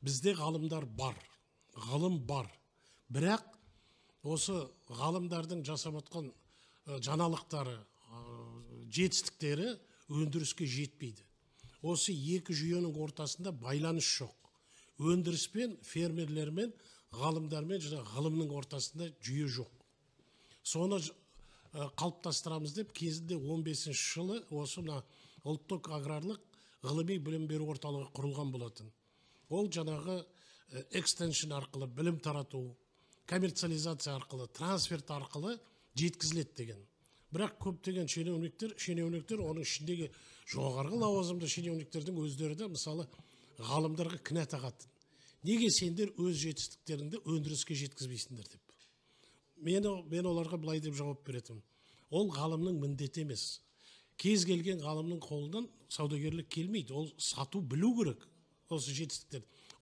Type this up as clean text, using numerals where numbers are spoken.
Бізде ғалымдар бар, ғылым бар. Бірақ осы ғалымдардың жасап отқан жаңалықтары, жетістіктері өндіріске жетпейді. Осы екі жүйенің ортасында байланыс жоқ. Өндіріс пен фермерлер мен ғалымдар мен ғылымның ортасында жүйе жоқ. Соны қалыптастырамыз деп кезінде 15-ші жылы осы ұлттық аграрлық ғылыми білім беру орталығы құрылған болатын. Ол жаңағы экстеншн арқылы білім тарату, коммерциализация арқылы, трансферт арқылы жеткізіледі деген. Бірақ көптеген шенеуніктер оның ішіндегі жоғарғы лауазымды шенеуніктердің өздері де мысалы ғалымдарға кінә тағатын. Неге сендер өз жетістіктеріңді өндіріске жеткізбейсіңдер деп. Мен оларға былай деп жауап беретім. Ол ғалымның міндеті емес. Кез келген ғалымның қолынан саудагерлік келмейді. Ол сату білу керек осы жетістіктерді.